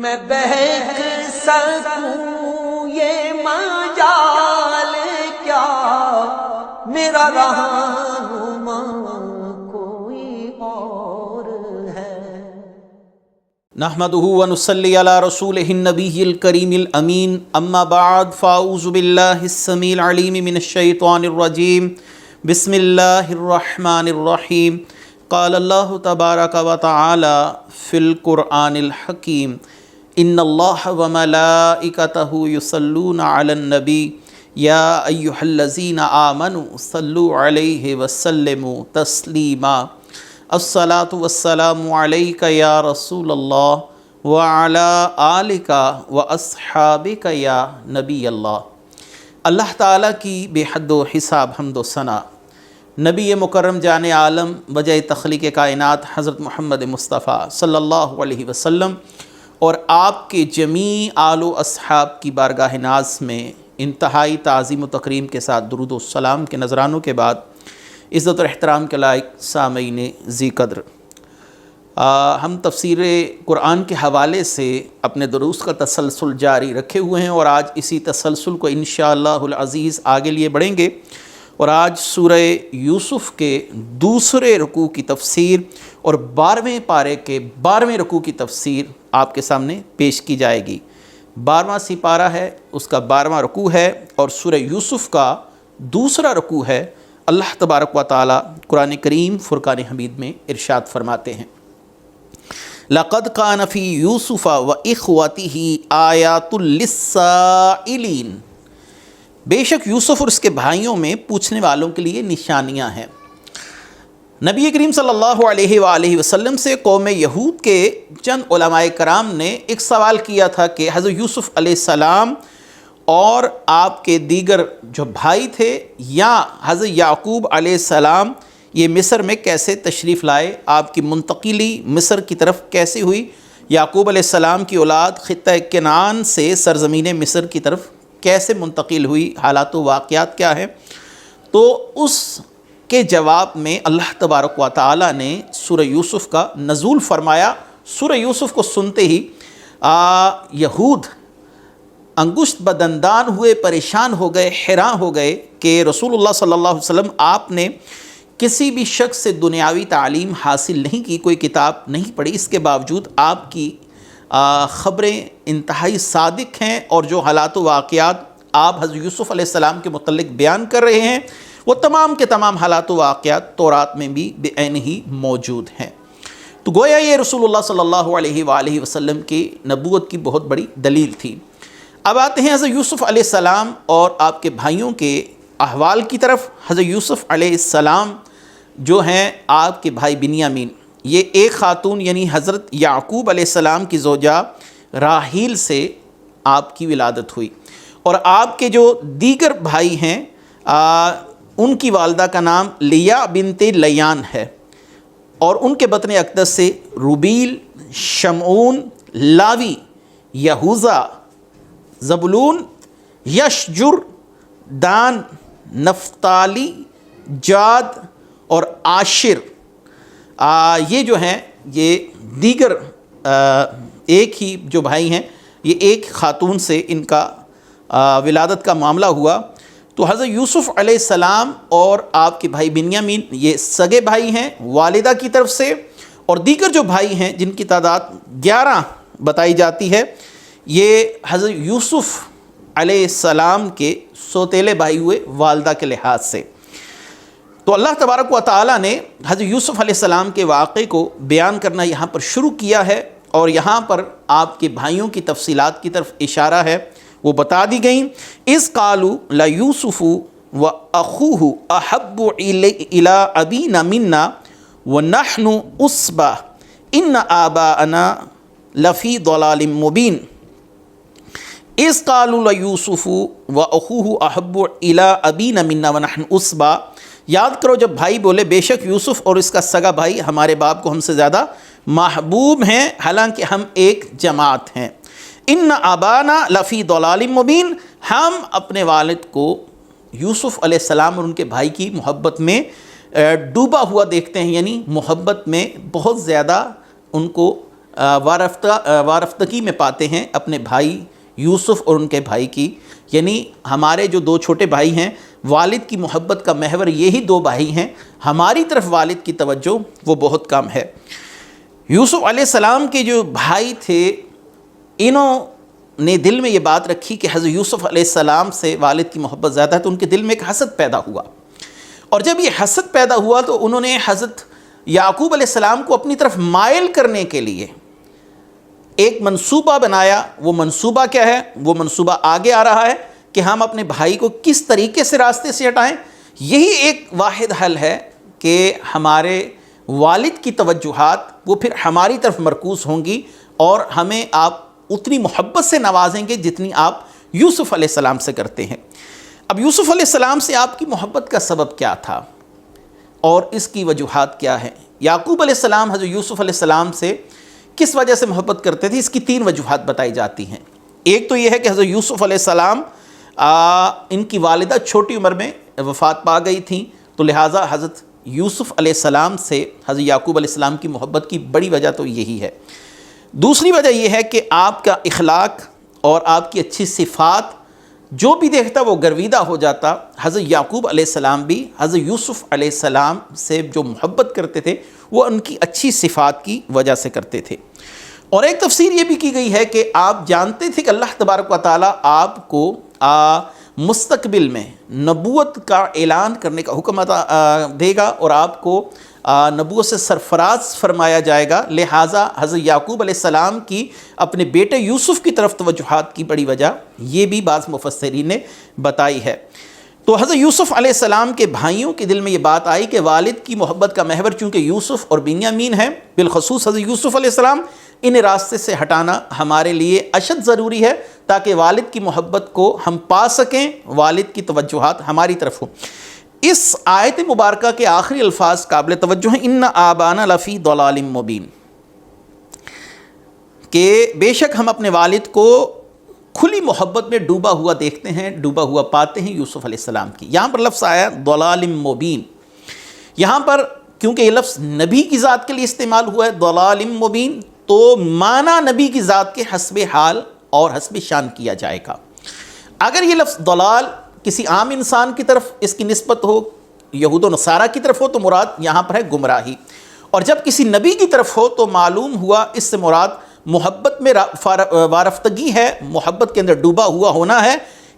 میں بہک سکوں یہ مجال کیا، میرا رہنما کوئی اور ہے۔ نحمدہ ونصلی علی رسولہ النبی الکریم الامین، اما بعد فاعوذ باللہ السمیع العلیم من الشیطان الرجیم، بسم اللہ الرحمن الرحیم۔ قال اللہ تبارک و تعالی فی القرآن الحکیم، ان اللہ وملائکتہ یصلون علی النبی یا ایہا الذین آمنوا صلوا علیہ وسلموا تسلیما۔ الصلاۃ والسلام علیک یا رسول اللہ وعلی آلک واصحابک یا نبی اللہ۔ اللہ تعالیٰ کی بے حد و حساب حمد و ثنا، نبی مکرم جان عالم وجہ تخلیق کائنات حضرت محمد مصطفیٰ صلی اللہ علیہ وسلم اور آپ کے جمیع آل و اصحاب کی بارگاہ ناز میں انتہائی تعظیم و تکریم کے ساتھ درود و سلام کے نذرانوں کے بعد، عزت اور احترام کے لائق سامعین ذی قدر، ہم تفسیر قرآن کے حوالے سے اپنے دروس کا تسلسل جاری رکھے ہوئے ہیں اور آج اسی تسلسل کو انشاءاللہ العزیز آگے لیے بڑھیں گے، اور آج سورہ یوسف کے دوسرے رکوع کی تفسیر اور 12ویں پارے کے 12ویں رکوع کی تفسیر آپ کے سامنے پیش کی جائے گی۔ 12واں سپارہ ہے، اس کا 12واں رکوع ہے اور سورہ یوسف کا دوسرا رکوع ہے۔ اللہ تبارک و تعالی قرآن کریم فرقان حمید میں ارشاد فرماتے ہیں، لَقَدْ كَانَ فِي يُوسُفَ وَإِخْوَتِهِ آيَاتٌ لِلسَّائِلِينَ، بے شک یوسف اور اس کے بھائیوں میں پوچھنے والوں کے لیے نشانیاں ہیں۔ نبی کریم صلی اللہ علیہ وآلہ وسلم سے قوم یہود کے چند علماء کرام نے ایک سوال کیا تھا کہ حضرت یوسف علیہ السلام اور آپ کے دیگر جو بھائی تھے یا حضرت یعقوب علیہ السلام یہ مصر میں کیسے تشریف لائے، آپ کی منتقلی مصر کی طرف کیسے ہوئی، یعقوب علیہ السلام کی اولاد خطہ کنعان سے سرزمین مصر کی طرف کیسے منتقل ہوئی، حالات و واقعات کیا ہیں۔ تو اس کے جواب میں اللہ تبارک و تعالی نے سورہ یوسف کا نزول فرمایا۔ سورہ یوسف کو سنتے ہی یہود انگشت بدندان ہوئے، پریشان ہو گئے، حیران ہو گئے کہ رسول اللہ صلی اللہ علیہ وسلم آپ نے کسی بھی شخص سے دنیاوی تعلیم حاصل نہیں کی، کوئی کتاب نہیں پڑھی، اس کے باوجود آپ کی خبریں انتہائی صادق ہیں اور جو حالات و واقعات آپ حضرت یوسف علیہ السلام کے متعلق بیان کر رہے ہیں وہ تمام کے تمام حالات و واقعات تورات میں بھی بعین ہی موجود ہیں۔ تو گویا یہ رسول اللہ صلی اللہ علیہ وآلہ وسلم کی نبوت کی بہت بڑی دلیل تھی۔ اب آتے ہیں حضرت یوسف علیہ السلام اور آپ کے بھائیوں کے احوال کی طرف۔ حضرت یوسف علیہ السلام جو ہیں آپ کے بھائی بنیامین، یہ ایک خاتون یعنی حضرت یعقوب علیہ السلام کی زوجہ راحیل سے آپ کی ولادت ہوئی، اور آپ کے جو دیگر بھائی ہیں ان کی والدہ کا نام لیا بنت لیان ہے، اور ان کے بطن اقدس سے روبیل، شمعون، لاوی، یہوذا، زبولون، یشجر، دان، نفتالی، جاد اور عاشر، یہ جو ہیں یہ دیگر ایک ہی جو بھائی ہیں، یہ ایک خاتون سے ان کا ولادت کا معاملہ ہوا۔ تو حضرت یوسف علیہ السلام اور آپ کے بھائی بنیامین یہ سگے بھائی ہیں والدہ کی طرف سے، اور دیگر جو بھائی ہیں جن کی تعداد 11 بتائی جاتی ہے، یہ حضرت یوسف علیہ السلام کے سوتیلے بھائی ہوئے والدہ کے لحاظ سے۔ تو اللہ تبارک و تعالی نے حضرت یوسف علیہ السلام کے واقعے کو بیان کرنا یہاں پر شروع کیا ہے، اور یہاں پر آپ کے بھائیوں کی تفصیلات کی طرف اشارہ ہے، وہ بتا دی گئیں۔ اذ قالوا لیوسف واخوہ احب الی ابینا منا ونحن عصبہ ان آباءنا لفی ضلال مبین۔ اذ قالوا لیوسف واخوہ احب الی ابینا منا ونحن عصبہ، یاد کرو جب بھائی بولے بے شک یوسف اور اس کا سگا بھائی ہمارے باپ کو ہم سے زیادہ محبوب ہیں حالانکہ ہم ایک جماعت ہیں۔ ان آبانا لفی ضلال مبین، ہم اپنے والد کو یوسف علیہ السلام اور ان کے بھائی کی محبت میں ڈوبا ہوا دیکھتے ہیں، یعنی محبت میں بہت زیادہ ان کو وارفتگی میں پاتے ہیں اپنے بھائی یوسف اور ان کے بھائی کی، یعنی ہمارے جو دو چھوٹے بھائی ہیں، والد کی محبت کا محور یہی دو بھائی ہیں، ہماری طرف والد کی توجہ وہ بہت کم ہے۔ یوسف علیہ السلام کے جو بھائی تھے، انہوں نے دل میں یہ بات رکھی کہ حضرت یوسف علیہ السلام سے والد کی محبت زیادہ ہے، تو ان کے دل میں ایک حسد پیدا ہوا، اور جب یہ حسد پیدا ہوا تو انہوں نے حضرت یعقوب علیہ السلام کو اپنی طرف مائل کرنے کے لیے ایک منصوبہ بنایا۔ وہ منصوبہ کیا ہے؟ وہ منصوبہ آگے آ رہا ہے کہ ہم اپنے بھائی کو کس طریقے سے راستے سے ہٹائیں۔ یہی ایک واحد حل ہے کہ ہمارے والد کی توجہات وہ پھر ہماری طرف مرکوز ہوں گی، اور ہمیں آپ اتنی محبت سے نوازیں گے جتنی آپ یوسف علیہ السلام سے کرتے ہیں۔ اب یوسف علیہ السلام سے آپ کی محبت کا سبب کیا تھا اور اس کی وجوہات کیا ہیں؟ یعقوب علیہ السلام حضرت یوسف علیہ السلام سے کس وجہ سے محبت کرتے تھے؟ اس کی 3 وجوہات بتائی جاتی ہیں۔ ایک تو یہ ہے کہ حضرت یوسف علیہ السلام ان کی والدہ چھوٹی عمر میں وفات پا گئی تھیں، تو لہٰذا حضرت یوسف علیہ السلام سے حضرت یعقوب علیہ السلام کی محبت کی بڑی وجہ تو یہی ہے۔ دوسری وجہ یہ ہے کہ آپ کا اخلاق اور آپ کی اچھی صفات جو بھی دیکھتا وہ گرویدہ ہو جاتا۔ حضرت یعقوب علیہ السلام بھی حضرت یوسف علیہ السلام سے جو محبت کرتے تھے وہ ان کی اچھی صفات کی وجہ سے کرتے تھے۔ اور ایک تفسیر یہ بھی کی گئی ہے کہ آپ جانتے تھے کہ اللہ تبارک و تعالیٰ آپ کو مستقبل میں نبوت کا اعلان کرنے کا حکم دے گا اور آپ کو نبوت سے سرفراز فرمایا جائے گا، لہٰذا حضرت یعقوب علیہ السلام کی اپنے بیٹے یوسف کی طرف توجہات کی بڑی وجہ یہ بھی بعض مفسرین نے بتائی ہے۔ تو حضرت یوسف علیہ السلام کے بھائیوں کے دل میں یہ بات آئی کہ والد کی محبت کا محور چونکہ یوسف اور بنیامین ہے، بالخصوص حضرت یوسف علیہ السلام، ان راستے سے ہٹانا ہمارے لیے اشد ضروری ہے تاکہ والد کی محبت کو ہم پا سکیں، والد کی توجہات ہماری طرف ہوں۔ اس آیت مبارکہ کے آخری الفاظ قابل توجہ ہیں، ان آبانا لفی ضلال مبین، کہ بے شک ہم اپنے والد کو کھلی محبت میں ڈوبا ہوا دیکھتے ہیں، ڈوبا ہوا پاتے ہیں یوسف علیہ السلام کی۔ یہاں پر لفظ آیا ضلال مبین، یہاں پر کیونکہ یہ لفظ نبی کی ذات کے لیے استعمال ہوا ہے ضلال مبین، تو معنی نبی کی ذات کے حسب حال اور حسب شان کیا جائے گا۔ اگر یہ لفظ ضلال کسی عام انسان کی طرف اس کی نسبت ہو، یہود و نصارہ کی طرف ہو، تو مراد یہاں پر ہے گمراہی، اور جب کسی نبی کی طرف ہو تو معلوم ہوا اس سے مراد محبت میں وارفتگی ہے، محبت کے اندر ڈوبا ہوا ہونا ہے۔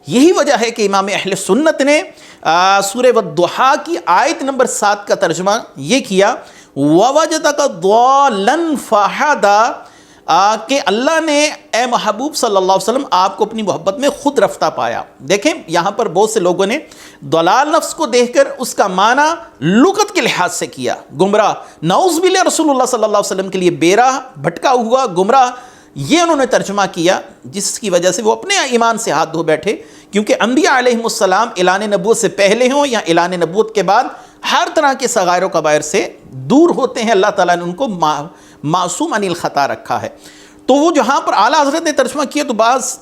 یہی وجہ ہے کہ امام اہل سنت نے سورہ والضحیٰ کی آیت نمبر 7 کا ترجمہ یہ کیا، وَوَجَدَكَ ضَالًّا فَهَدَىٰ، کہ اللہ نے اے محبوب صلی اللہ علیہ وسلم آپ کو اپنی محبت میں خود رفتہ پایا۔ دیکھیں یہاں پر بہت سے لوگوں نے ضلال لفظ کو دیکھ کر اس کا معنی لغت کے لحاظ سے کیا، گمراہ، نعوذ باللہ رسول اللہ صلی اللہ علیہ وسلم کے لیے بے راہ بھٹکا ہوا گمراہ، یہ انہوں نے ترجمہ کیا، جس کی وجہ سے وہ اپنے ایمان سے ہاتھ دھو بیٹھے، کیونکہ انبیاء علیہ السلام اعلان نبوت سے پہلے ہوں یا اعلان نبوت کے بعد ہر طرح کے صغائر و کبائر سے دور ہوتے ہیں، اللہ تعالیٰ نے ان کو معصوم عن الخطا رکھا ہے۔ تو وہ جہاں پر اعلیٰ حضرت نے ترجمہ کیا تو بعض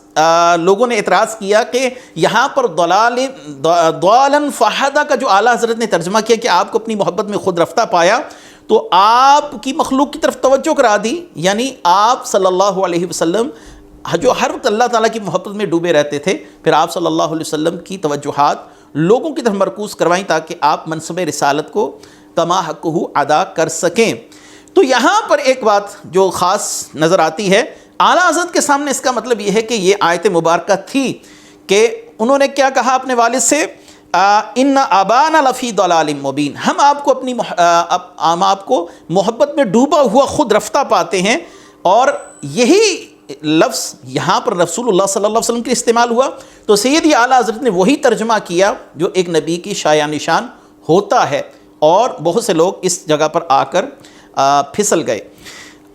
لوگوں نے اعتراض کیا کہ یہاں پر ضلالا فہدا کا جو اعلیٰ حضرت نے ترجمہ کیا کہ آپ کو اپنی محبت میں خود رفتہ پایا، تو آپ کی مخلوق کی طرف توجہ کرا دی، یعنی آپ صلی اللہ علیہ وسلم جو ہر وقت اللہ تعالیٰ کی محبت میں ڈوبے رہتے تھے، پھر آپ صلی اللہ علیہ وسلم کی توجہات لوگوں کی طرف مرکوز کروائیں تاکہ آپ منصب رسالت کو کما حقہ ادا کر سکیں۔ تو یہاں پر ایک بات جو خاص نظر آتی ہے، اعلیٰ حضرت کے سامنے اس کا مطلب یہ ہے کہ یہ آیت مبارکہ تھی کہ انہوں نے کیا کہا اپنے والد سے، ان آبانا لفی ضلال مبین، ہم آپ کو محبت میں ڈوبا ہوا خود رفتہ پاتے ہیں، اور یہی لفظ یہاں پر رسول اللہ صلی اللہ علیہ وسلم کے استعمال ہوا، تو سیدی اعلیٰ حضرت نے وہی ترجمہ کیا جو ایک نبی کی شایع نشان ہوتا ہے، اور بہت سے لوگ اس جگہ پر آ کر پھسل گئے۔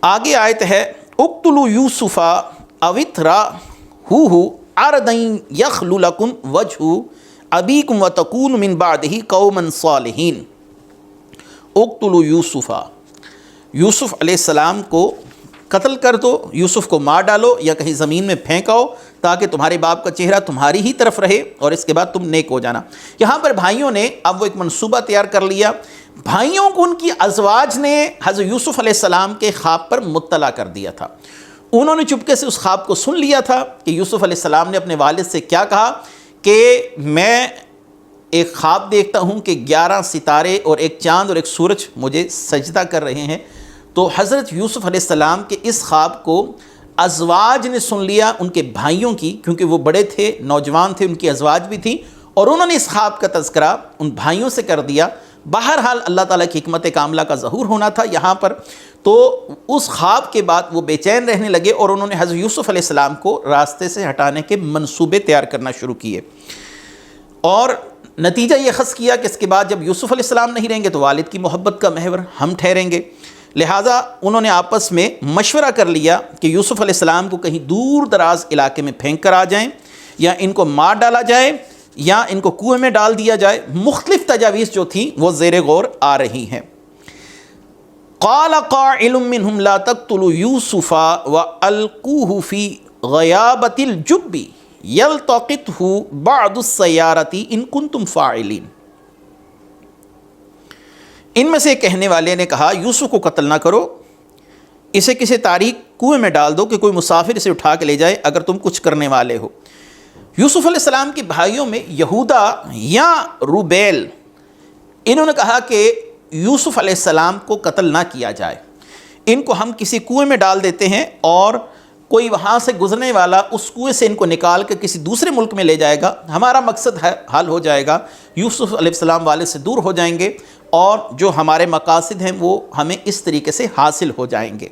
آگے آیت ہے، اقتلوا یوسف او اطرحوہ ارضا یخل لکم وجہ ابیکم وتکونوا من بعدہ قوما صالحین۔ اقتلوا یوسف، یوسف علیہ السلام کو قتل کر دو، یوسف کو مار ڈالو یا کہیں زمین میں پھینکاؤ تاکہ تمہارے باپ کا چہرہ تمہاری ہی طرف رہے اور اس کے بعد تم نیک ہو جانا۔ یہاں پر بھائیوں نے اب وہ ایک منصوبہ تیار کر لیا، بھائیوں کو ان کی ازواج نے حضرت یوسف علیہ السلام کے خواب پر مطلع کر دیا تھا. انہوں نے چپکے سے اس خواب کو سن لیا تھا کہ یوسف علیہ السلام نے اپنے والد سے کیا کہا کہ میں ایک خواب دیکھتا ہوں کہ 11 ستارے اور ایک چاند اور ایک سورج مجھے سجدہ کر رہے ہیں. تو حضرت یوسف علیہ السلام کے اس خواب کو ازواج نے سن لیا ان کے بھائیوں کی، کیونکہ وہ بڑے تھے، نوجوان تھے، ان کی ازواج بھی تھیں، اور انہوں نے اس خواب کا تذکرہ ان بھائیوں سے کر دیا. بہرحال اللہ تعالیٰ کی حکمت کاملہ کا ظہور ہونا تھا یہاں پر. تو اس خواب کے بعد وہ بے چین رہنے لگے اور انہوں نے حضرت یوسف علیہ السلام کو راستے سے ہٹانے کے منصوبے تیار کرنا شروع کیے، اور نتیجہ یہ اخذ کیا کہ اس کے بعد جب یوسف علیہ السلام نہیں رہیں گے تو والد کی محبت کا محور ہم ٹھہریں گے. لہٰذا انہوں نے آپس میں مشورہ کر لیا کہ یوسف علیہ السلام کو کہیں دور دراز علاقے میں پھینک کر آ جائیں، یا ان کو مار ڈالا جائے، یا ان کو کنویں میں ڈال دیا جائے. مختلف تجاویز جو تھیں وہ زیر غور آ رہی ہیں. قال قائل منهم لا تقتلوا يوسف والقوه في غيابة الجب يلتقطه بعض السيارة ان كنتم فاعلين. ان میں سے کہنے والے نے کہا یوسف کو قتل نہ کرو، اسے کسی تاریک کنویں میں ڈال دو کہ کوئی مسافر اسے اٹھا کے لے جائے اگر تم کچھ کرنے والے ہو. یوسف علیہ السلام کے بھائیوں میں یہودا یا روبیل، انہوں نے کہا کہ یوسف علیہ السلام کو قتل نہ کیا جائے، ان کو ہم کسی کنویں میں ڈال دیتے ہیں اور کوئی وہاں سے گزرنے والا اس کنویں سے ان کو نکال کے کسی دوسرے ملک میں لے جائے گا، ہمارا مقصد حل ہو جائے گا، یوسف علیہ السلام والد سے دور ہو جائیں گے اور جو ہمارے مقاصد ہیں وہ ہمیں اس طریقے سے حاصل ہو جائیں گے.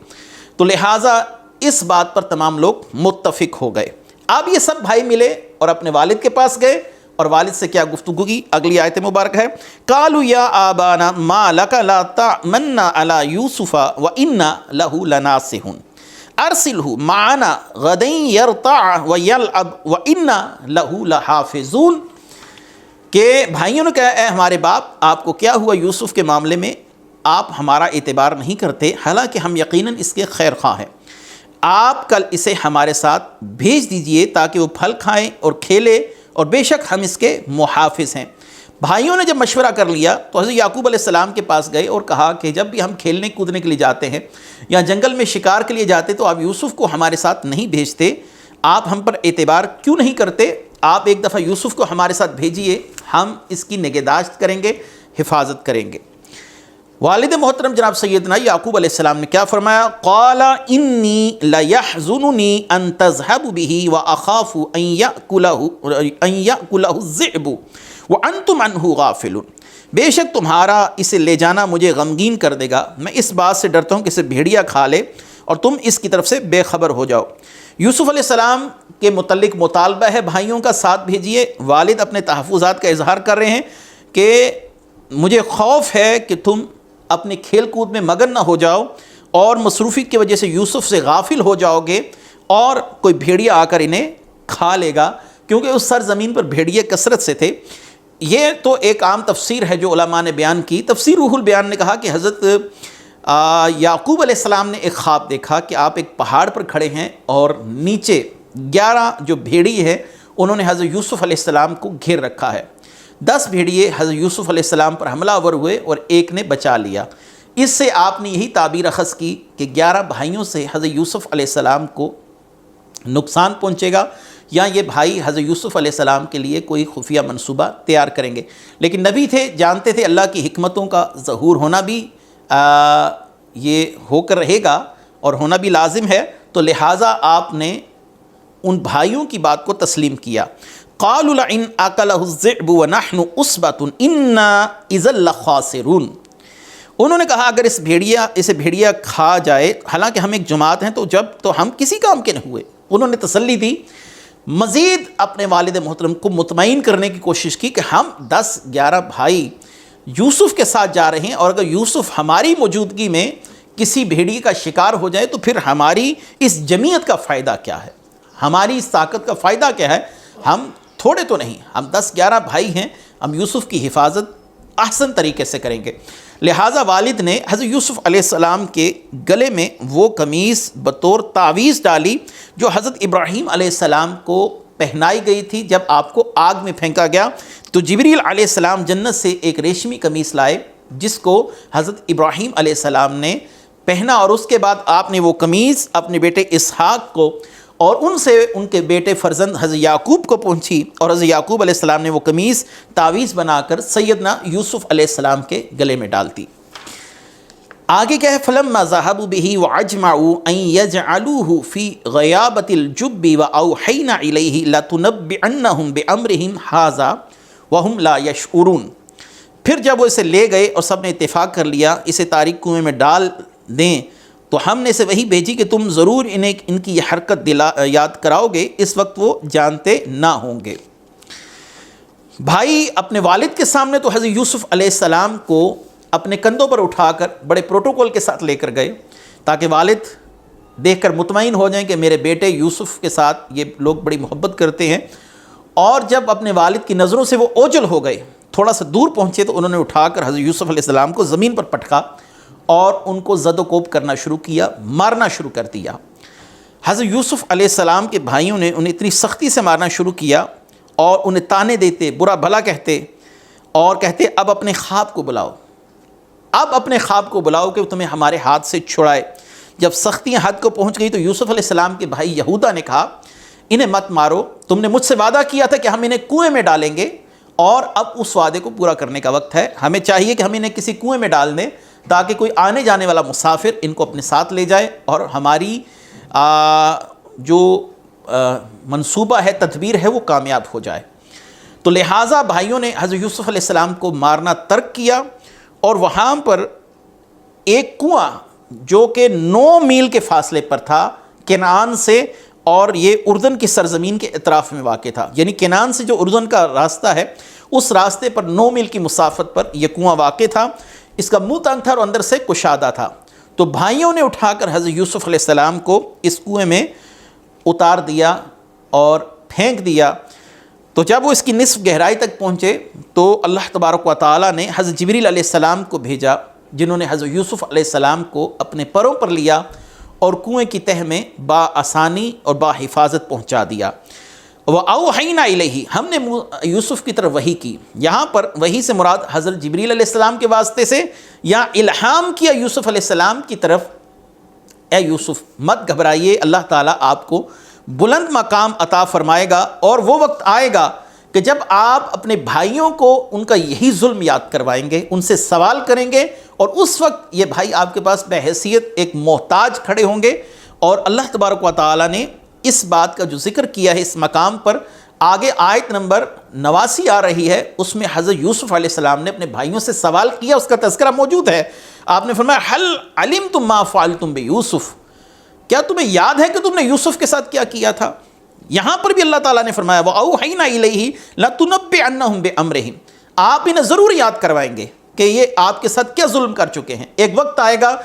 تو لہٰذا اس بات پر تمام لوگ متفق ہو گئے. اب یہ سب بھائی ملے اور اپنے والد کے پاس گئے، اور والد سے کیا گفتگو کی اگلی آیت مبارک ہے. قالوا یا آبانا ما لک لا تأمنا علی یوسف وإنا له لناصحون ارسلہ معنا غدا یرتع ویلعب وإنا له لحافظون. کہ بھائیوں نے کہا اے ہمارے باپ، آپ کو کیا ہوا یوسف کے معاملے میں؟ آپ ہمارا اعتبار نہیں کرتے، حالانکہ ہم یقیناً اس کے خیر خواہ ہیں. آپ کل اسے ہمارے ساتھ بھیج دیجئے تاکہ وہ پھل کھائیں اور کھیلے، اور بے شک ہم اس کے محافظ ہیں. بھائیوں نے جب مشورہ کر لیا تو حضرت یعقوب علیہ السلام کے پاس گئے اور کہا کہ جب بھی ہم کھیلنے کودنے کے لیے جاتے ہیں یا جنگل میں شکار کے لیے جاتے تو آپ یوسف کو ہمارے ساتھ نہیں بھیجتے، آپ ہم پر اعتبار کیوں نہیں کرتے؟ آپ ایک دفعہ یوسف کو ہمارے ساتھ بھیجیے، ہم اس کی نگہداشت کریں گے، حفاظت کریں گے. والد محترم جناب سیدنا یعقوب علیہ السلام نے کیا فرمایا؟ قال انی لیحزننی ان تذهبوا به واخاف ان یأکلہ الذئب وانتم عنہ غافلون. بے شک تمہارا اسے لے جانا مجھے غمگین کر دے گا، میں اس بات سے ڈرتا ہوں کہ اسے بھیڑیا کھا لے اور تم اس کی طرف سے بے خبر ہو جاؤ. یوسف علیہ السلام کے متعلق مطالبہ ہے بھائیوں کا، ساتھ بھیجیے. والد اپنے تحفظات کا اظہار کر رہے ہیں کہ مجھے خوف ہے کہ تم اپنے کھیل کود میں مگن نہ ہو جاؤ اور مصروفیت کی وجہ سے یوسف سے غافل ہو جاؤ گے اور کوئی بھیڑیا آ کر انہیں کھا لے گا، کیونکہ اس سرزمین پر بھیڑیے کثرت سے تھے. یہ تو ایک عام تفسیر ہے جو علماء نے بیان کی. تفسیر روح البیان نے کہا کہ حضرت یعقوب علیہ السلام نے ایک خواب دیکھا کہ آپ ایک پہاڑ پر کھڑے ہیں اور نیچے 11 جو بھیڑی ہے انہوں نے حضرت یوسف علیہ السلام کو گھیر رکھا ہے. 10 بھیڑیے حضرت یوسف علیہ السلام پر حملہ آور ہوئے اور ایک نے بچا لیا. اس سے آپ نے یہی تعبیر اخذ کی کہ 11 بھائیوں سے حضرت یوسف علیہ السلام کو نقصان پہنچے گا، یا یہ بھائی حضرت یوسف علیہ السلام کے لیے کوئی خفیہ منصوبہ تیار کریں گے. لیکن نبی تھے، جانتے تھے اللہ کی حکمتوں کا ظہور ہونا بھی یہ ہو کر رہے گا اور ہونا بھی لازم ہے. تو لہٰذا آپ نے ان بھائیوں کی بات کو تسلیم کیا. قالوا لئن اکلہ الذئب ونحن عصبۃ انا اذا لخاسرون. انہوں نے کہا اگر اسے بھیڑیا کھا جائے، حالانکہ ہم ایک جماعت ہیں تو ہم کسی کام کے نہ ہوئے. انہوں نے تسلی دی. مزید اپنے والد محترم کو مطمئن کرنے کی کوشش کی کہ ہم 10-11 بھائی یوسف کے ساتھ جا رہے ہیں، اور اگر یوسف ہماری موجودگی میں کسی بھیڑیے کا شکار ہو جائے تو پھر ہماری اس جمعیت کا فائدہ کیا ہے، ہماری اس طاقت کا فائدہ کیا ہے؟ ہم تھوڑے تو نہیں، ہم 10-11 بھائی ہیں، ہم یوسف کی حفاظت احسن طریقے سے کریں گے. لہٰذا والد نے حضرت یوسف علیہ السلام کے گلے میں وہ قمیص بطور تعویذ ڈالی جو حضرت ابراہیم علیہ السلام کو پہنائی گئی تھی جب آپ کو آگ میں پھینکا گیا. تو جبریل علیہ السلام جنت سے ایک ریشمی قمیص لائے جس کو حضرت ابراہیم علیہ السلام نے پہنا، اور اس کے بعد آپ نے وہ قمیض اپنے بیٹے اسحاق کو اور ان سے ان کے بیٹے فرزند حضرت یعقوب کو پہنچی، اور حضرت یعقوب علیہ السلام نے وہ قمیض تعویذ بنا کر سیدنا یوسف علیہ السلام کے گلے میں ڈال دی۔ آگے کیا ہے، فَلَمَّا ذَهَبُوا بِهِ وَأَجْمَعُوا أَن يَجْعَلُوهُ فِي غَيَابَةِ الْجُبِّ وَأَوْحَيْنَا إِلَيْهِ لَتُنَبِّئَنَّهُمْ بِأَمْرِهِمْ هَٰذَا وَهُمْ لَا يَشْعُرُونَ۔ پھر جب وہ اسے لے گئے اور سب نے اتفاق کر لیا اسے تاریک کنویں میں ڈال دیں، تو ہم نے اسے وہی بھیجی کہ تم ضرور انہیں ان کی یہ حرکت یاد کراؤ گے، اس وقت وہ جانتے نہ ہوں گے۔ بھائی اپنے والد کے سامنے تو حضرت یوسف علیہ السلام کو اپنے کندھوں پر اٹھا کر بڑے پروٹوکول کے ساتھ لے کر گئے، تاکہ والد دیکھ کر مطمئن ہو جائیں کہ میرے بیٹے یوسف کے ساتھ یہ لوگ بڑی محبت کرتے ہیں۔ اور جب اپنے والد کی نظروں سے وہ اوجل ہو گئے، تھوڑا سا دور پہنچے، تو انہوں نے اٹھا کر حضرت یوسف علیہ السلام کو زمین پر پٹکا اور ان کو زد و کوب کرنا شروع کیا، مارنا شروع کر دیا۔ حضرت یوسف علیہ السلام کے بھائیوں نے انہیں اتنی سختی سے مارنا شروع کیا اور انہیں تانے دیتے، برا بھلا کہتے اور کہتے اب اپنے خواب کو بلاؤ، اب اپنے خواب کو بلاؤ کہ وہ تمہیں ہمارے ہاتھ سے چھڑائے۔ جب سختیاں حد کو پہنچ گئی تو یوسف علیہ السلام کے بھائی یہودا نے کہا انہیں مت مارو، تم نے مجھ سے وعدہ کیا تھا کہ ہم انہیں کنویں میں ڈالیں گے، اور اب اس وعدے کو پورا کرنے کا وقت ہے۔ ہمیں چاہیے کہ ہم انہیں کسی کنویں میں ڈال دیں تاکہ کوئی آنے جانے والا مسافر ان کو اپنے ساتھ لے جائے اور ہماری جو منصوبہ ہے، تدبیر ہے، وہ کامیاب ہو جائے۔ تو لہٰذا بھائیوں نے حضرت یوسف علیہ السلام کو مارنا ترک کیا، اور وہاں پر ایک کنواں جو کہ 9 میل کے فاصلے پر تھا کنعان سے، اور یہ اردن کی سرزمین کے اطراف میں واقع تھا، یعنی کنعان سے جو اردن کا راستہ ہے اس راستے پر 9 میل کی مسافت پر یہ کنواں واقع تھا۔ اس کا منہ تنگ تھا اور اندر سے کشادہ تھا۔ تو بھائیوں نے اٹھا کر حضرت یوسف علیہ السلام کو اس کنویں میں اتار دیا اور پھینک دیا۔ تو جب وہ اس کی نصف گہرائی تک پہنچے تو اللہ تبارک و تعالیٰ نے حضرت جبریل علیہ السلام کو بھیجا، جنہوں نے حضرت یوسف علیہ السلام کو اپنے پروں پر لیا اور کنویں کی تہ میں بآسانی اور باحفاظت پہنچا دیا۔ وَأَوْحَيْنَا إِلَيْهِ، ہم نے یوسف کی طرف وحی کی۔ یہاں پر وحی سے مراد حضرت جبریل علیہ السلام کے واسطے سے یا الہام کیا یوسف علیہ السلام کی طرف، اے یوسف مت گھبرائیے، اللہ تعالیٰ آپ کو بلند مقام عطا فرمائے گا، اور وہ وقت آئے گا کہ جب آپ اپنے بھائیوں کو ان کا یہی ظلم یاد کروائیں گے، ان سے سوال کریں گے، اور اس وقت یہ بھائی آپ کے پاس بحیثیت ایک محتاج کھڑے ہوں گے۔ اور اللہ تبارک و تعالیٰ نے اس بات کا جو ذکر کیا ہے اس مقام پر، آگے آیت نمبر 89 آ رہی ہے، اس میں حضرت یوسف علیہ السلام نے اپنے بھائیوں سے سوال کیا، اس کا تذکرہ موجود ہے۔ آپ نے فرمایا حل علمتم ما فعلتم بیوسف، کیا تمہیں یاد ہے کہ تم نے یوسف کے ساتھ کیا کیا تھا؟ یہاں پر بھی اللہ تعالیٰ نے فرمایا وَأَوْحَيْنَا إِلَيْهِ لَتُنَبِّئَنَّهُم بِأَمْرِهِمْ، آپ انہیں ضرور یاد کروائیں گے کہ یہ آپ کے ساتھ کیا ظلم کر چکے ہیں۔ ایک وقت آئے گا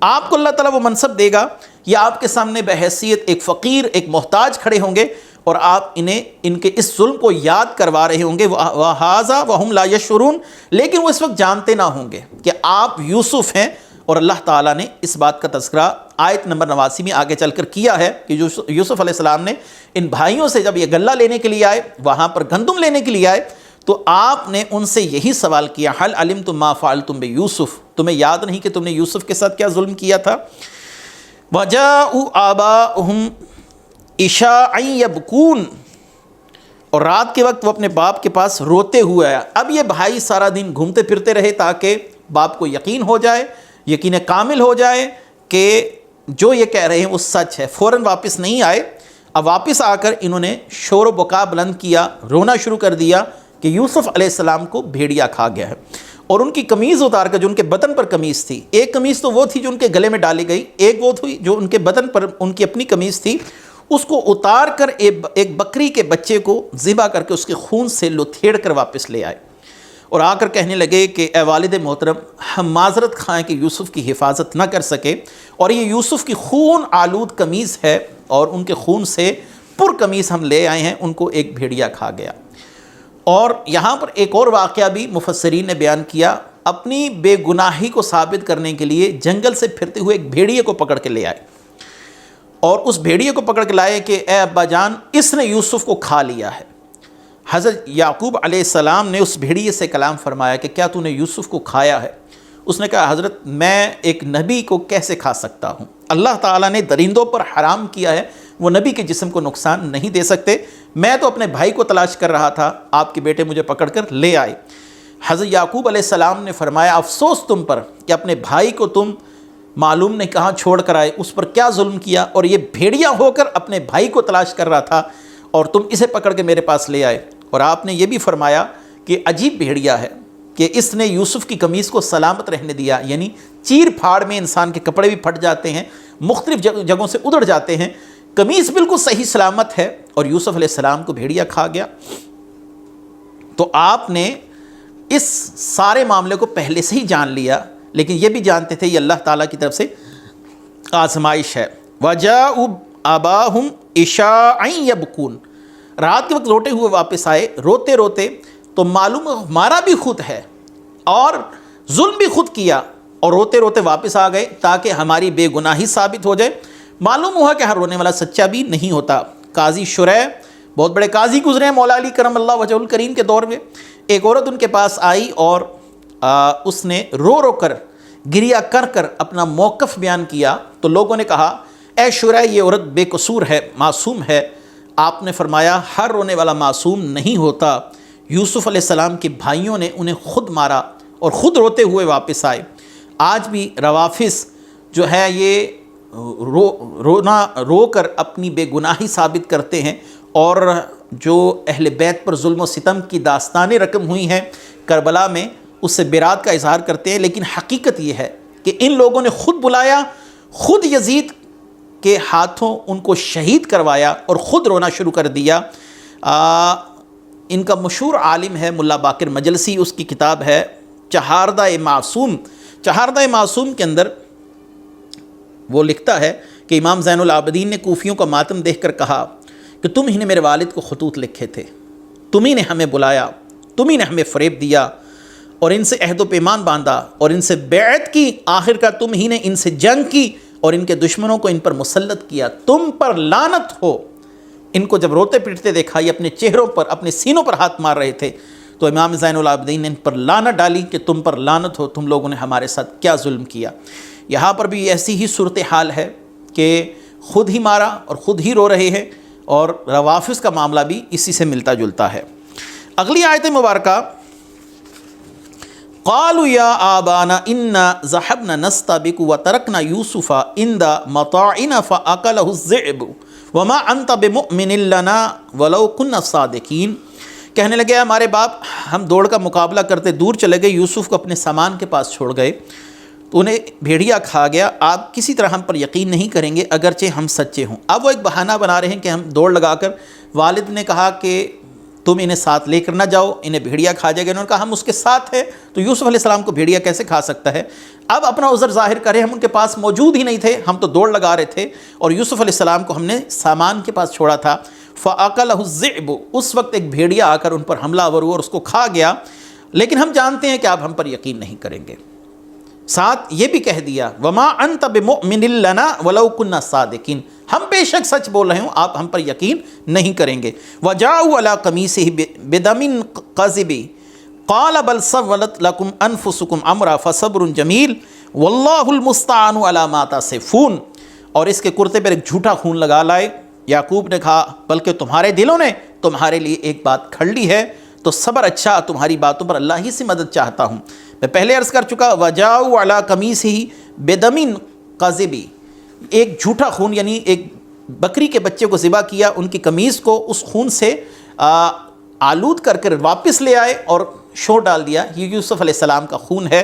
آپ کو اللہ تعالیٰ وہ منصب دے گا، یہ آپ کے سامنے بحیثیت ایک فقیر، ایک محتاج کھڑے ہوں گے، اور آپ انہیں ان کے اس ظلم کو یاد کروا رہے ہوں گے، وَهَٰذَا وَهُمْ لَا يَشْعُرُونَ، لیکن وہ اس وقت جانتے نہ ہوں گے کہ آپ یوسف ہیں۔ اور اللہ تعالیٰ نے اس بات کا تذکرہ آیت نمبر 89 میں آگے چل کر کیا ہے کہ یوسف علیہ السلام نے ان بھائیوں سے جب یہ غلہ لینے کے لیے آئے، وہاں پر گندم لینے کے لیے آئے، تو آپ نے ان سے یہی سوال کیا حل علمتم ما فعلتم بیوسف، تمہیں یاد نہیں کہ تم نے یوسف کے ساتھ کیا ظلم کیا تھا؟ وَجَاءُوا آبَاءَهُمْ عِشَاءً يَبْكُونَ، اور رات کے وقت وہ اپنے باپ کے پاس روتے ہوئے آیا۔ اب یہ بھائی سارا دن گھومتے پھرتے رہے تاکہ باپ کو یقین ہو جائے، یقین کامل ہو جائے کہ جو یہ کہہ رہے ہیں وہ سچ ہے۔ فوراً واپس نہیں آئے، اب واپس آ کر انہوں نے شور و بکا بلند کیا، رونا شروع کر دیا کہ یوسف علیہ السلام کو بھیڑیا کھا گیا ہے۔ اور ان کی قمیض اتار کر، جو ان کے بدن پر قمیض تھی، ایک قمیض تو وہ تھی جو ان کے گلے میں ڈالی گئی، ایک وہ تھی جو ان کے بدن پر ان کی اپنی قمیض تھی، اس کو اتار کر ایک بکری کے بچے کو ذبح کر کے اس کے خون سے لتھیڑ کر واپس لے آئے، اور آ کر کہنے لگے کہ اے والد محترم، ہم معذرت خواہیں کہ یوسف کی حفاظت نہ کر سکے، اور یہ یوسف کی خون آلود قمیض ہے، اور ان کے خون سے پر قمیض ہم لے آئے ہیں، ان کو ایک بھیڑیا کھا گیا۔ اور یہاں پر ایک اور واقعہ بھی مفسرین نے بیان کیا، اپنی بے گناہی کو ثابت کرنے کے لیے جنگل سے پھرتے ہوئے ایک بھیڑیے کو پکڑ کے لے آئے، اور اس بھیڑیے کو پکڑ کے لائے کہ اے ابا جان، اس نے یوسف کو کھا لیا ہے۔ حضرت یعقوب علیہ السلام نے اس بھیڑیے سے کلام فرمایا کہ کیا تو نے یوسف کو کھایا ہے؟ اس نے کہا حضرت میں ایک نبی کو کیسے کھا سکتا ہوں؟ اللہ تعالیٰ نے درندوں پر حرام کیا ہے، وہ نبی کے جسم کو نقصان نہیں دے سکتے۔ میں تو اپنے بھائی کو تلاش کر رہا تھا، آپ کے بیٹے مجھے پکڑ کر لے آئے۔ حضرت یعقوب علیہ السلام نے فرمایا افسوس تم پر کہ اپنے بھائی کو تم معلوم نہیں کہاں چھوڑ کر آئے، اس پر کیا ظلم کیا، اور یہ بھیڑیا ہو کر اپنے بھائی کو تلاش کر رہا تھا اور تم اسے پکڑ کے میرے پاس لے آئے۔ اور آپ نے یہ بھی فرمایا کہ عجیب بھیڑیا ہے کہ اس نے یوسف کی قمیص کو سلامت رہنے دیا، یعنی چیر پھاڑ میں انسان کے کپڑے بھی پھٹ جاتے ہیں، مختلف جگہوں سے ادھڑ جاتے ہیں، قمیص بالکل صحیح سلامت ہے، اور یوسف علیہ السلام کو بھیڑیا کھا گیا۔ تو آپ نے اس سارے معاملے کو پہلے سے ہی جان لیا، لیکن یہ بھی جانتے تھے یہ اللہ تعالیٰ کی طرف سے آزمائش ہے۔ وَجَاءُوا أَبَاهُمْ عِشَاءً يَبْكُونَ، رات کے وقت لوٹے ہوئے واپس آئے روتے روتے، تو معلوم ہمارا بھی خود ہے اور ظلم بھی خود کیا، اور روتے روتے واپس آ گئے تاکہ ہماری بے گناہی ثابت ہو جائے۔ معلوم ہوا کہ ہر رونے والا سچا بھی نہیں ہوتا۔ قاضی شریح بہت بڑے قاضی گزرے ہیں مولا علی کرم اللہ وجہ الکریم کے دور میں۔ ایک عورت ان کے پاس آئی اور اس نے رو رو کر گریا کر کر اپنا موقف بیان کیا، تو لوگوں نے کہا اے شریح یہ عورت بے قصور ہے، معصوم ہے۔ آپ نے فرمایا ہر رونے والا معصوم نہیں ہوتا، یوسف علیہ السلام کے بھائیوں نے انہیں خود مارا اور خود روتے ہوئے واپس آئے۔ آج بھی روافظ جو ہے یہ رو کر اپنی بے گناہی ثابت کرتے ہیں، اور جو اہل بیت پر ظلم و ستم کی داستانیں رقم ہوئی ہیں کربلا میں، اس سے برات کا اظہار کرتے ہیں، لیکن حقیقت یہ ہے کہ ان لوگوں نے خود بلایا، خود یزید کے ہاتھوں ان کو شہید کروایا اور خود رونا شروع کر دیا۔ ان کا مشہور عالم ہے ملا باقر مجلسی، اس کی کتاب ہے چہاردہ معصوم۔ چہاردہ معصوم کے اندر وہ لکھتا ہے کہ امام زین العابدین نے کوفیوں کا ماتم دیکھ کر کہا کہ تم ہی نے میرے والد کو خطوط لکھے تھے، تم ہی نے ہمیں بلایا، تم ہی نے ہمیں فریب دیا اور ان سے عہد و پیمان باندھا اور ان سے بیعت کی، آخر کا تم ہی نے ان سے جنگ کی اور ان کے دشمنوں کو ان پر مسلط کیا، تم پر لعنت ہو۔ ان کو جب روتے پٹتے دیکھا، یہ اپنے چہروں پر اپنے سینوں پر ہاتھ مار رہے تھے، تو امام زین العابدین نے ان پر لعنت ڈالی کہ تم پر لعنت ہو، تم لوگوں نے ہمارے ساتھ کیا ظلم کیا۔ یہاں پر بھی ایسی ہی صورتحال ہے کہ خود ہی مارا اور خود ہی رو رہے ہیں، اور روافظ کا معاملہ بھی اسی سے ملتا جلتا ہے۔ اگلی آیت مبارکہ قالوا یا آبانا انا ذهبنا نستبق وترکنا یوسف عند متاعنا فاکلہ الذئب وما انت بمؤمن لنا ولو كنا صادقین۔ کہنے لگے ہمارے باپ ہم دوڑ کا مقابلہ کرتے دور چلے گئے، یوسف کو اپنے سامان کے پاس چھوڑ گئے تو انہیں بھیڑیا کھا گیا، آپ کسی طرح ہم پر یقین نہیں کریں گے اگرچہ ہم سچے ہوں۔ اب وہ ایک بہانہ بنا رہے ہیں کہ ہم دوڑ لگا کر، والد نے کہا کہ تم انہیں ساتھ لے کر نہ جاؤ، انہیں بھیڑیا کھا جائے گا، انہوں نے کہا ہم اس کے ساتھ ہیں، تو یوسف علیہ السلام کو بھیڑیا کیسے کھا سکتا ہے؟ اب اپنا عذر ظاہر کریں، ہم ان کے پاس موجود ہی نہیں تھے، ہم تو دوڑ لگا رہے تھے اور یوسف علیہ السلام کو ہم نے سامان کے پاس چھوڑا تھا۔ فَأَكَلَهُ الذِّئْبُ، اس وقت ایک بھیڑیا آ کر ان پر حملہ آور ہوا اور اس کو کھا گیا، لیکن ہم جانتے ہیں کہ آپ ہم پر یقین نہیں کریں گے۔ ساتھ یہ بھی کہہ دیا وَمَا أَنْتَ بِمُؤْمِنٍ لَنَا وَلَوْ كُنَّا صَادِقِينَ، ہم بے شک سچ بول رہے ہوں، آپ ہم پر یقین نہیں کریں گے۔ وَجَاءُوا عَلَىٰ قَمِيصِهِ بِدَمٍ قَذِبٍ قَالَ بَلْ سَوَّلَتْ لَكُمْ أَنفُسُكُمْ أَمْرًا فَصَبْرٌ جَمِيلٌ وَاللَّهُ الْمُسْتَعَانُ عَلَىٰ مَا تَصِفُونَ۔ اور اس کے کرتے پر ایک جھوٹا خون لگا لائے۔ یعقوب نے کہا بلکہ تمہارے دلوں نے تمہارے لیے ایک بات کھڑ لی ہے، تو صبر اچھا، تمہاری باتوں پر اللہ ہی سے مدد چاہتا ہوں۔ میں پہلے عرض کر چکا وَجَاءُوا عَلَىٰ قَمِيصِهِ بِدَمٍ قَذِبٍ، ایک جھوٹا خون، یعنی ایک بکری کے بچے کو ذبح کیا، ان کی قمیص کو اس خون سے آلود کر کر واپس لے آئے اور شور ڈال دیا، یہ یوسف علیہ السلام کا خون ہے۔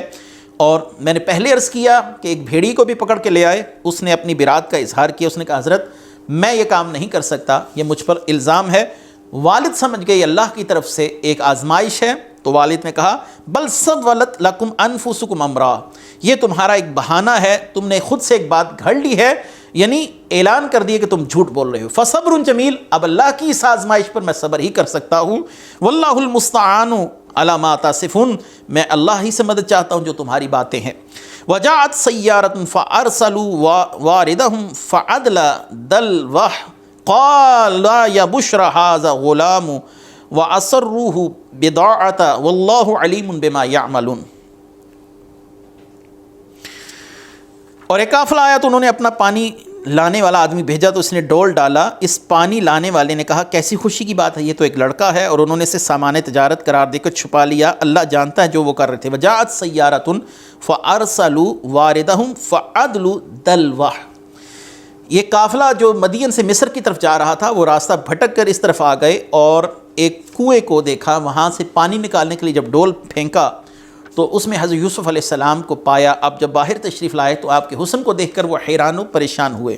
اور میں نے پہلے عرض کیا کہ ایک بھیڑی کو بھی پکڑ کے لے آئے، اس نے اپنی برات کا اظہار کیا، اس نے کہا حضرت میں یہ کام نہیں کر سکتا، یہ مجھ پر الزام ہے۔ والد سمجھ گئے اللہ کی طرف سے ایک آزمائش ہے، تو والد نے کہا بل سولت لکم انفسکم امرا، یہ تمہارا ایک بہانہ ہے، تم نے خود سے ایک بات گھڑ لی ہے، یعنی اعلان کر دیا کہ تم جھوٹ بول رہے ہو۔ فصبر جمیل، اب اللہ کی اس آزمائش پر میں صبر ہی کر سکتا ہوں۔ واللہ المستعان علی ما تصفون، میں اللہ ہی سے مدد چاہتا ہوں جو تمہاری باتیں ہیں۔ وجاءت سیارۃ فارسلوا واردہم فعدل دلوہ قال یا بشرى ھذا غلام واسروہ بضاعۃ واللہ علیم بما یعملون۔ اور ایک قافلہ آیا تو انہوں نے اپنا پانی لانے والا آدمی بھیجا تو اس نے ڈول ڈالا. اس پانی لانے والے نے کہا کیسی خوشی کی بات ہے، یہ تو ایک لڑکا ہے، اور انہوں نے اسے سامان تجارت قرار دے کر چھپا لیا. اللہ جانتا ہے جو وہ کر رہے تھے. وجاءت سیارۃ فارسلوا واردہم فادلوا دلوہ. یہ قافلہ جو مدین سے مصر کی طرف جا رہا تھا وہ راستہ بھٹک کر اس طرف آ گئے اور ایک کنویں کو دیکھا. وہاں سے پانی نکالنے کے لیے جب ڈول پھینکا تو اس میں حضرت یوسف علیہ السلام کو پایا. اب جب باہر تشریف لائے تو آپ کے حسن کو دیکھ کر وہ حیران و پریشان ہوئے.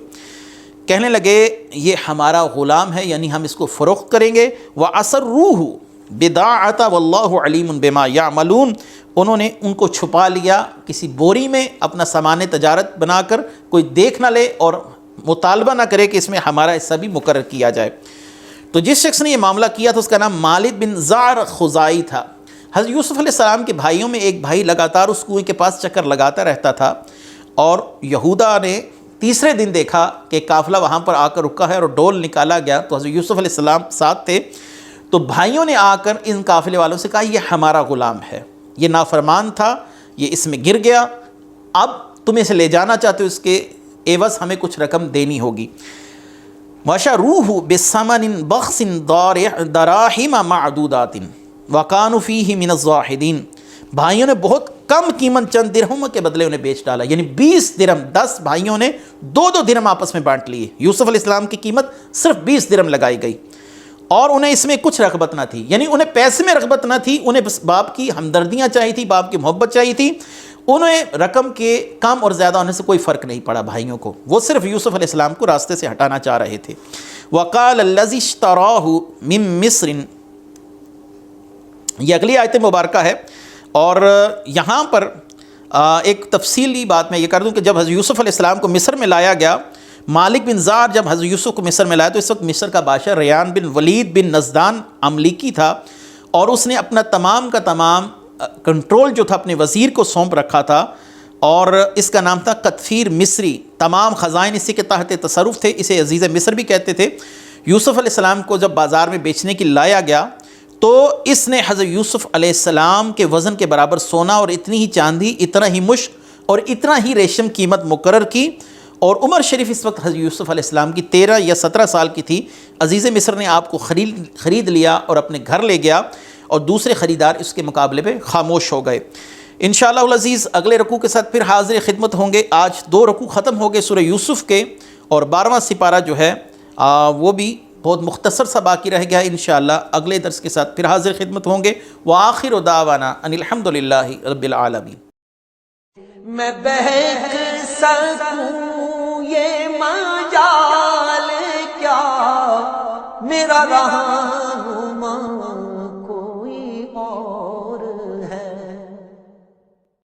کہنے لگے یہ ہمارا غلام ہے، یعنی ہم اس کو فروخت کریں گے. وَأَسَرُّوهُ بِضَاعَةً وَاللَّهُ عَلِيمٌ بِمَا يَعْمَلُونَ. انہوں نے ان کو چھپا لیا کسی بوری میں اپنا سامان تجارت بنا کر، کوئی دیکھ نہ لے اور مطالبہ نہ کرے کہ اس میں ہمارا حصہ بھی مقرر کیا جائے. تو جس شخص نے یہ معاملہ کیا تھا اس کا نام مالک بن زار خزائی تھا. حضرت یوسف علیہ السلام کے بھائیوں میں ایک بھائی لگاتار اس کنویں کے پاس چکر لگاتا رہتا تھا، اور یہودا نے تیسرے دن دیکھا کہ قافلہ وہاں پر آ کر رکا ہے اور ڈول نکالا گیا تو حضرت یوسف علیہ السلام ساتھ تھے. تو بھائیوں نے آ کر ان قافلے والوں سے کہا یہ ہمارا غلام ہے، یہ نافرمان تھا، یہ اس میں گر گیا، اب تم اسے لے جانا چاہتے ہو، اس کے عوض ہمیں کچھ رقم دینی ہوگی. وَشَرُوهُ بِثَمَنٍ بَخْسٍ دَرَاهِمَ مَعْدُودَاتٍ وَكَانُوا فِيهِ مِنَ الزَّاهِدِينَ. بھائیوں نے بہت کم قیمت چند درہموں کے بدلے انہیں بیچ ڈالا، یعنی 20 درہم. 10 بھائیوں نے 2 درہم آپس میں بانٹ لیے. یوسف علیہ السلام کی قیمت صرف 20 درہم لگائی گئی اور انہیں اس میں کچھ رغبت نہ تھی، یعنی انہیں پیسے میں رغبت نہ تھی، انہیں بس باپ کی ہمدردیاں چاہی تھی، باپ کی محبت چاہی تھی. انہیں رقم کے کم اور زیادہ ہونے سے کوئی فرق نہیں پڑا بھائیوں کو، وہ صرف یوسف علیہ السلام کو راستے سے ہٹانا چاہ رہے تھے. وَقَالَ الَّذِي اشْتَرَاهُ مِن مِصْرٍ. یہ اگلی آیت مبارکہ ہے، اور یہاں پر ایک تفصیلی بات میں یہ کر دوں کہ جب حضرت یوسف علیہ السلام کو مصر میں لایا گیا، مالک بن زار جب حضرت یوسف کو مصر میں لایا تو اس وقت مصر کا بادشاہ ریان بن ولید بن نزدان املیکی تھا، اور اس نے اپنا تمام کا تمام کنٹرول جو تھا اپنے وزیر کو سونپ رکھا تھا، اور اس کا نام تھا قطفیر مصری. تمام خزائن اسی کے تحت تصرف تھے، اسے عزیز مصر بھی کہتے تھے. یوسف علیہ السلام کو جب بازار میں بیچنے کی لایا گیا تو اس نے حضرت یوسف علیہ السلام کے وزن کے برابر سونا اور اتنی ہی چاندی، اتنا ہی مشک اور اتنا ہی ریشم قیمت مقرر کی. اور عمر شریف اس وقت حضرت یوسف علیہ السلام کی 13 یا 17 سال کی تھی. عزیز مصر نے آپ کو خرید لیا اور اپنے گھر لے گیا، اور دوسرے خریدار اس کے مقابلے پہ خاموش ہو گئے. انشاءاللہ العزیز اگلے رکوع کے ساتھ پھر حاضر خدمت ہوں گے. آج 2 رکوع ختم ہو گئے سورہ یوسف کے، اور 12واں سپارہ جو ہے وہ بھی بہت مختصر سا باقی رہ گیا. انشاءاللہ اگلے درس کے ساتھ پھر حاضر خدمت ہوں گے. وآخر دعوانا ان الحمدللہ رب العالمین. میں بہک سکوں یہ مجال کیا میرا رہنما